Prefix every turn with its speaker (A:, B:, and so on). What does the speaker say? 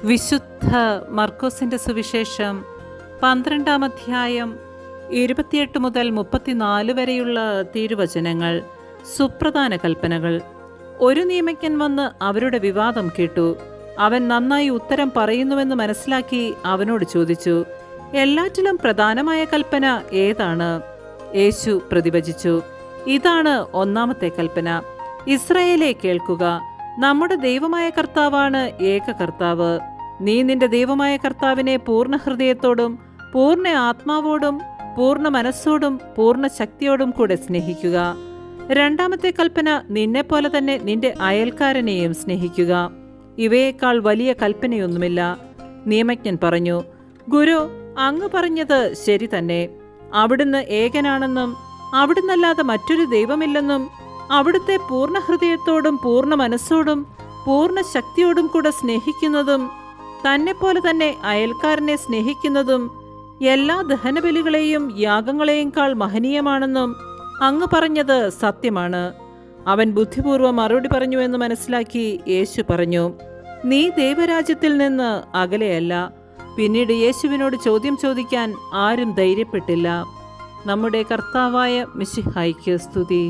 A: വിശുദ്ധ മർക്കോസിന്റെ സുവിശേഷം 12-ാം അധ്യായം 28 മുതൽ 34 വരെയുള്ള തിരുവചനങ്ങൾ. സുപ്രധാന കൽപ്പനകൾ. ഒരു നിയമജ്ഞൻ വന്ന് അവരുടെ വിവാദം കേട്ടു. അവൻ നന്നായി ഉത്തരം പറയുന്നുവെന്ന് മനസ്സിലാക്കി അവനോട് ചോദിച്ചു, എല്ലാറ്റിലും പ്രധാനമായ കൽപ്പന ഏതാണ്? യേശു പ്രതിവചിച്ചു, ഇതാണ് ഒന്നാമത്തെ കൽപ്പന. ഇസ്രായേലേ കേൾക്കുക, നമ്മുടെ ദൈവമായ കർത്താവാണ് ഏക കർത്താവ്. നീ നിന്റെ ദൈവമായ കർത്താവിനെ പൂർണ്ണ ഹൃദയത്തോടും പൂർണ്ണ ആത്മാവോടും പൂർണ്ണ മനസ്സോടും പൂർണ്ണ ശക്തിയോടും കൂടെ സ്നേഹിക്കുക. രണ്ടാമത്തെ കൽപ്പന, നിന്നെപ്പോലെ തന്നെ നിന്റെ അയൽക്കാരനെയും സ്നേഹിക്കുക. ഇവയേക്കാൾ വലിയ കൽപ്പനയൊന്നുമില്ല. നിയമജ്ഞൻ പറഞ്ഞു, ഗുരു, അങ്ങ് പറഞ്ഞത് ശരി തന്നെ. അവിടുന്ന് ഏകനാണെന്നും അവിടുന്നല്ലാതെ മറ്റൊരു ദൈവമില്ലെന്നും അവിടുത്തെ പൂർണ്ണ ഹൃദയത്തോടും പൂർണ്ണ മനസ്സോടും പൂർണ്ണ ശക്തിയോടും കൂടെ സ്നേഹിക്കുന്നതും തന്നെപ്പോലെ തന്നെ അയൽക്കാരനെ സ്നേഹിക്കുന്നതും എല്ലാ ദഹനബലികളെയും യാഗങ്ങളെയുംക്കാൾ മഹനീയമാണെന്നും അങ്ങ് പറഞ്ഞത് സത്യമാണ്. അവൻ ബുദ്ധിപൂർവ്വം മറുപടി പറഞ്ഞു എന്ന് മനസ്സിലാക്കി യേശു പറഞ്ഞു, നീ ദൈവരാജ്യത്തിൽ നിന്ന് അകലെയല്ല. പിന്നീട് യേശുവിനോട് ചോദ്യം ചോദിക്കാൻ ആരും ധൈര്യപ്പെട്ടില്ല. നമ്മുടെ കർത്താവായ മിശിഹായ്ക്ക് സ്തുതി.